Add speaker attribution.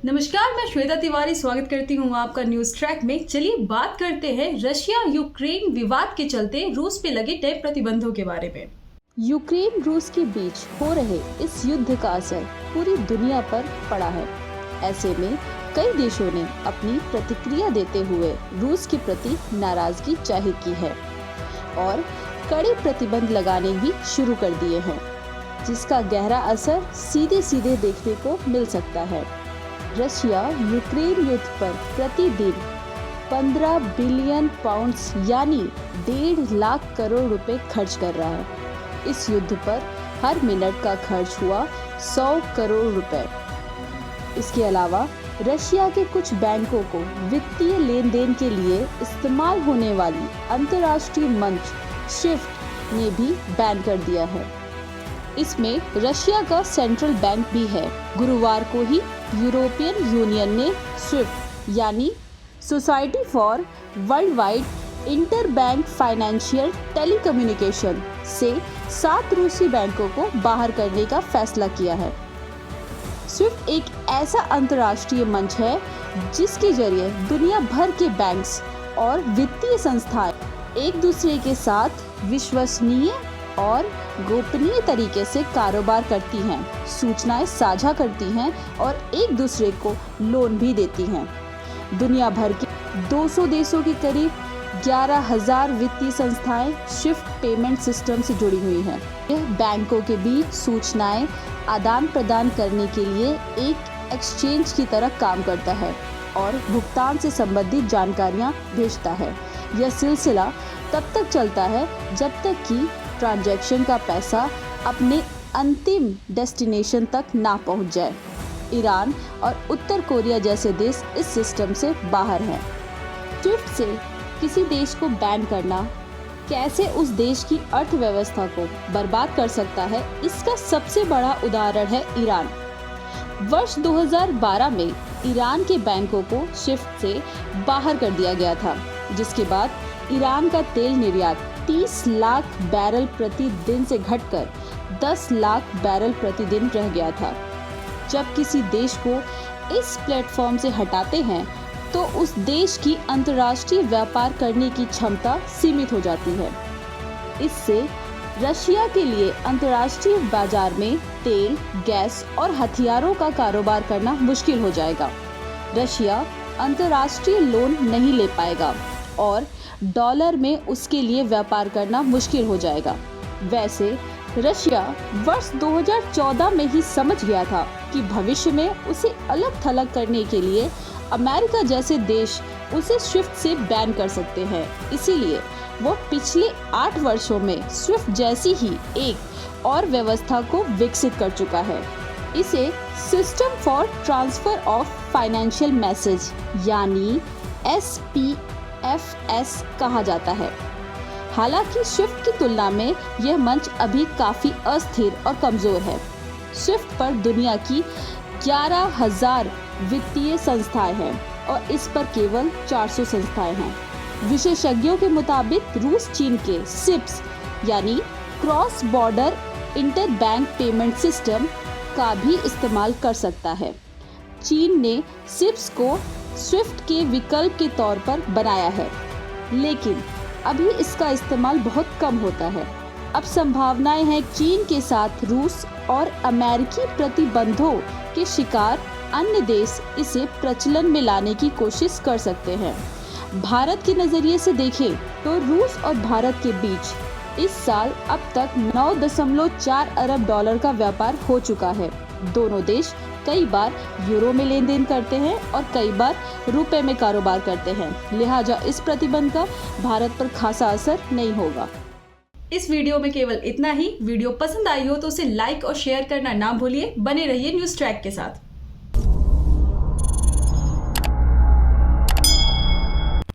Speaker 1: नमस्कार, मैं श्वेता तिवारी स्वागत करती हूँ आपका न्यूज ट्रैक में। चलिए बात करते हैं रशिया यूक्रेन विवाद के चलते रूस पे लगे नए प्रतिबंधों के बारे में।
Speaker 2: यूक्रेन रूस के बीच हो रहे इस युद्ध का असर पूरी दुनिया पर पड़ा है। ऐसे में कई देशों ने अपनी प्रतिक्रिया देते हुए रूस के प्रति नाराजगी जाहिर की है और कड़े प्रतिबंध लगाने भी शुरू कर दिए हैं, जिसका गहरा असर सीधे सीधे देखने को मिल सकता है। रशिया यूक्रेन युद्ध पर प्रतिदिन 15 बिलियन पाउंड्स यानी 1.5 लाख करोड़ रुपए खर्च कर रहा है। इस युद्ध पर हर मिनट का खर्च हुआ 100 करोड़ रुपए। इसके अलावा रशिया के कुछ बैंकों को वित्तीय लेन देन के लिए इस्तेमाल होने वाली अंतर्राष्ट्रीय मंच स्विफ्ट ने भी बैन कर दिया है। इसमें रशिया का सेंट्रल बैंक भी है। गुरुवार को ही यूरोपियन यूनियन ने स्विफ्ट यानी society for world wide inter bank financial telecommunication से 7 रूसी बैंकों को बाहर करने का फैसला किया है। स्विफ्ट एक ऐसा अंतर्राष्ट्रीय मंच है जिसके जरिए दुनिया भर के बैंक्स और वित्तीय संस्थाएं एक दूसरे के साथ विश्वसनीय और गोपनीय तरीके से कारोबार करती हैं, सूचनाएं साझा करती हैं और एक दूसरे को लोन भी देती हैं। दुनिया भर के 200 देशों के करीब 11,000 वित्तीय संस्थाएं स्विफ्ट पेमेंट सिस्टम से जुड़ी हुई हैं। यह बैंकों के बीच सूचनाएं आदान प्रदान करने के लिए एक एक्सचेंज की तरह काम करता है और भुगतान से संबंधित जानकारियां भेजता है। यह सिलसिला तब तक चलता है जब तक कि ट्रांजैक्शन का पैसा अपने अंतिम डेस्टिनेशन तक ना पहुंच जाए। ईरान और उत्तर कोरिया जैसे देश इस सिस्टम से बाहर हैं। स्विफ्ट से किसी देश को बैन करना कैसे उस देश की अर्थव्यवस्था को बर्बाद कर सकता है, इसका सबसे बड़ा उदाहरण है ईरान। वर्ष 2012 में ईरान के बैंकों को स्विफ्ट से बाहर कर दिया गया था, जिसके बाद ईरान का तेल निर्यात 30 लाख बैरल प्रतिदिन से घटकर 10 लाख बैरल प्रतिदिन रह गया था। जब किसी देश को इस प्लेटफॉर्म से हटाते हैं तो उस देश की अंतर्राष्ट्रीय व्यापार करने की क्षमता सीमित हो जाती है। इससे रशिया के लिए अंतर्राष्ट्रीय बाजार में तेल, गैस और हथियारों का कारोबार करना मुश्किल हो जाएगा। रशिया अंतर्राष्ट्रीय लोन नहीं ले पाएगा और डॉलर में उसके लिए व्यापार करना मुश्किल हो जाएगा। वैसे रशिया वर्ष 2014 में ही समझ गया था कि भविष्य में उसे अलग थलग करने के लिए अमेरिका जैसे देश उसे स्विफ्ट से बैन कर सकते हैं। इसीलिए वो पिछले 8 वर्षों में स्विफ्ट जैसी ही एक और व्यवस्था को विकसित कर चुका है। इसे system for transfer of financial message यानी SPFS कहा जाता है। हालांकि स्विफ्ट की तुलना में यह मंच अभी काफी अस्थिर और कमजोर है। स्विफ्ट पर दुनिया की 11,000 वित्तीय संस्थाएं हैं और इस पर केवल 400 संस्थाएं हैं। विशेषज्ञों के मुताबिक रूस चीन के सिप्स यानी cross border inter bank payment system का भी इस्तेमाल कर सकता है। चीन ने सिप्स को स्विफ्ट के विकल्प के तौर पर बनाया है, लेकिन अभी इसका इस्तेमाल बहुत कम होता है। अब संभावनाएं हैं चीन के साथ रूस और अमेरिकी प्रतिबंधों के शिकार अन्य देश इसे प्रचलन में लाने की कोशिश कर सकते हैं। भारत के नजरिए से देखें तो रूस और भारत के बीच इस साल अब तक 9.4 अरब डॉलर का व्यापार हो चुका है। दोनों देश कई बार यूरो में लेन देन करते हैं और कई बार रुपए में कारोबार करते हैं। लिहाजा इस प्रतिबंध का भारत पर खासा असर नहीं होगा।
Speaker 1: इस वीडियो में केवल इतना ही। वीडियो पसंद आई हो तो उसे लाइक और शेयर करना ना भूलिए। बने रहिए न्यूज ट्रैक के साथ।